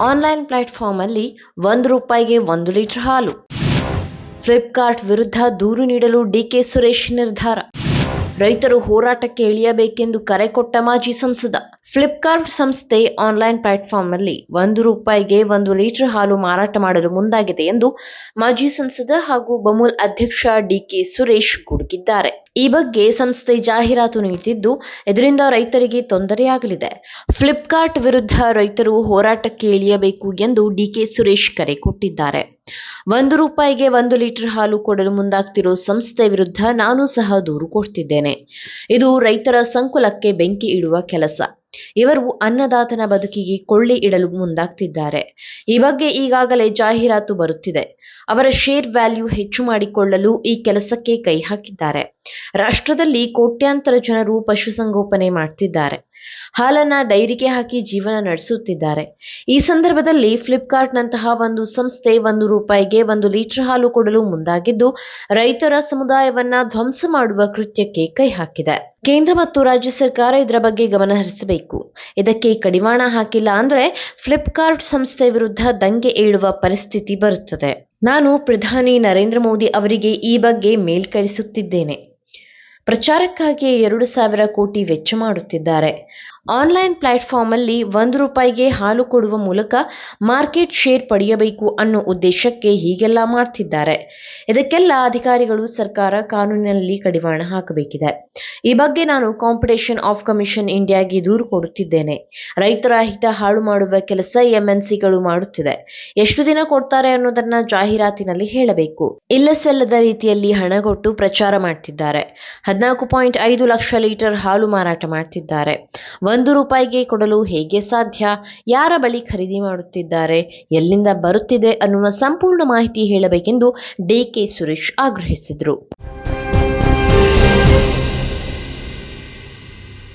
Online platform ಅಲ್ಲಿ ₹1ಗೆ 1 litre ಹಾಲು. ಫ್ಲಿಪ್ಕಾರ್ಟ್ ವಿರುದ್ಧ ದೂರು ನೀಡಲು ಡಿಕೆ ಸುರೇಶ್ ನಿರ್ಧಾರ. ರೈತರು ಹೋರಾಟಕ್ಕೆ ಇಳಿಯಬೇಕೆಂದು ಕರೆ ಕೊಟ್ಟ ಮಾಜಿ ಸಂಸದ. ಫ್ಲಿಪ್ಕಾರ್ಟ್ ಸಂಸ್ಥೆ ಆನ್ಲೈನ್ ಪ್ಲಾಟ್ಫಾರ್ಮ್ನಲ್ಲಿ ₹1ಗೆ 1 ಲೀಟರ್ ಹಾಲು ಮಾರಾಟ ಮಾಡಲು ಮುಂದಾಗಿದೆ ಎಂದು ಮಾಜಿ ಸಂಸದ ಹಾಗೂ ಬಮೂಲ್ ಅಧ್ಯಕ್ಷ ಡಿಕೆ ಸುರೇಶ್ ಗುಡುಗಿದ್ದಾರೆ. ಈ ಬಗ್ಗೆ ಸಂಸ್ಥೆ ಜಾಹೀರಾತು ನೀಡುತ್ತಿದ್ದು, ಇದರಿಂದ ರೈತರಿಗೆ ತೊಂದರೆಯಾಗಲಿದೆ. ಫ್ಲಿಪ್ಕಾರ್ಟ್ ವಿರುದ್ಧ ರೈತರು ಹೋರಾಟಕ್ಕೆ ಇಳಿಯಬೇಕು ಎಂದು ಡಿಕೆ ಸುರೇಶ್ ಕರೆ ಕೊಟ್ಟಿದ್ದಾರೆ. ₹1ಗೆ 1 ಲೀಟರ್ ಹಾಲು ಕೊಡಲು ಮುಂದಾಗ್ತಿರೋ ಸಂಸ್ಥೆ ವಿರುದ್ಧ ನಾನು ಸಹ ದೂರು ಕೊಡ್ತಿದ್ದೇನೆ. ಇದು ರೈತರ ಸಂಕುಲಕ್ಕೆ ಬೆಂಕಿ ಇಡುವ ಕೆಲಸ. ಇವರು ಅನ್ನದಾತನ ಬದುಕಿಗೆ ಕೊಳ್ಳಿ ಇಡಲು ಮುಂದಾಗ್ತಿದ್ದಾರೆ. ಈ ಬಗ್ಗೆ ಈಗಾಗಲೇ ಜಾಹೀರಾತು ಬರುತ್ತಿದೆ. ಅವರ ಶೇರ್ ವ್ಯಾಲ್ಯೂ ಹೆಚ್ಚು ಮಾಡಿಕೊಳ್ಳಲು ಈ ಕೆಲಸಕ್ಕೆ ಕೈ ಹಾಕಿದ್ದಾರೆ. ರಾಷ್ಟ್ರದಲ್ಲಿ ಕೋಟ್ಯಾಂತರ ಜನರು ಪಶುಸಂಗೋಪನೆ ಮಾಡ್ತಿದ್ದಾರೆ. ಹಾಲನ್ನ ಡೈರಿಗೆ ಹಾಕಿ ಜೀವನ ನಡೆಸುತ್ತಿದ್ದಾರೆ. ಈ ಸಂದರ್ಭದಲ್ಲಿ ಫ್ಲಿಪ್ಕಾರ್ಟ್ನಂತಹ ಒಂದು ಸಂಸ್ಥೆ ₹1ಗೆ 1 ಲೀಟರ್ ಹಾಲು ಕೊಡಲು ಮುಂದಾಗಿದ್ದು, ರೈತರ ಸಮುದಾಯವನ್ನ ಧ್ವಂಸ ಮಾಡುವ ಕೃತ್ಯಕ್ಕೆ ಕೈ ಹಾಕಿದೆ. ಕೇಂದ್ರ ಮತ್ತು ರಾಜ್ಯ ಸರ್ಕಾರ ಇದರ ಬಗ್ಗೆ ಗಮನ ಹರಿಸಬೇಕು. ಇದಕ್ಕೆ ಕಡಿವಾಣ ಹಾಕಿಲ್ಲ ಅಂದ್ರೆ ಫ್ಲಿಪ್ಕಾರ್ಟ್ ಸಂಸ್ಥೆ ವಿರುದ್ಧ ದಂಗೆ ಏಳುವ ಪರಿಸ್ಥಿತಿ ಬರುತ್ತದೆ. ನಾನು ಪ್ರಧಾನಿ ನರೇಂದ್ರ ಮೋದಿ ಅವರಿಗೆ ಈ ಬಗ್ಗೆ ಮೇಲ್ ಕಳಿಸುತ್ತಿದ್ದೇನೆ. ಪ್ರಚಾರಕ್ಕಾಗಿ 2,000 ಕೋಟಿ ವೆಚ್ಚ ಮಾಡುತ್ತಿದ್ದಾರೆ. ಆನ್ಲೈನ್ ಪ್ಲಾಟ್ಫಾರ್ಮ್ ಅಲ್ಲಿ ₹1ಗೆ ಹಾಲು ಕೊಡುವ ಮೂಲಕ ಮಾರ್ಕೆಟ್ ಶೇರ್ ಪಡೆಯಬೇಕು ಅನ್ನೋ ಉದ್ದೇಶಕ್ಕೆ ಹೀಗೆಲ್ಲ ಮಾಡ್ತಿದ್ದಾರೆ. ಇದಕ್ಕೆಲ್ಲ ಅಧಿಕಾರಿಗಳು ಸರ್ಕಾರ ಕಾನೂನಿನಲ್ಲಿ ಕಡಿವಾಣ ಹಾಕಬೇಕಿದೆ. ಈ ಬಗ್ಗೆ ನಾನು ಕಾಂಪಿಟೇಷನ್ ಆಫ್ ಕಮಿಷನ್ ಇಂಡಿಯಾಗೆ ದೂರು ಕೊಡುತ್ತಿದ್ದೇನೆ. ರೈತರ ಹಿತ ಹಾಳು ಮಾಡುವ ಕೆಲಸ ಎಂಎನ್ಸಿಗಳು ಮಾಡುತ್ತಿದೆ. ಎಷ್ಟು ದಿನ ಕೊಡ್ತಾರೆ ಅನ್ನೋದನ್ನ ಜಾಹೀರಾತಿನಲ್ಲಿ ಹೇಳಬೇಕು. ಇಲ್ಲಸಲ್ಲದ ರೀತಿಯಲ್ಲಿ ಹಣ ಕೊಟ್ಟು ಪ್ರಚಾರ ಮಾಡ್ತಿದ್ದಾರೆ. 14.5 ಲಕ್ಷ ಲೀಟರ್ ಹಾಲು ಮಾರಾಟ ಮಾಡ್ತಿದ್ದಾರೆ. ₹1ಗೆ ಕೊಡಲು ಹೇಗೆ ಸಾಧ್ಯ? ಯಾರ ಬಳಿ ಖರೀದಿ ಮಾಡುತ್ತಿದ್ದಾರೆ? ಎಲ್ಲಿಂದ ಬರುತ್ತಿದೆ ಅನ್ನುವ ಸಂಪೂರ್ಣ ಮಾಹಿತಿ ಹೇಳಬೇಕೆಂದು ಡಿಕೆ ಸುರೇಶ್ ಆಗ್ರಹಿಸಿದರು.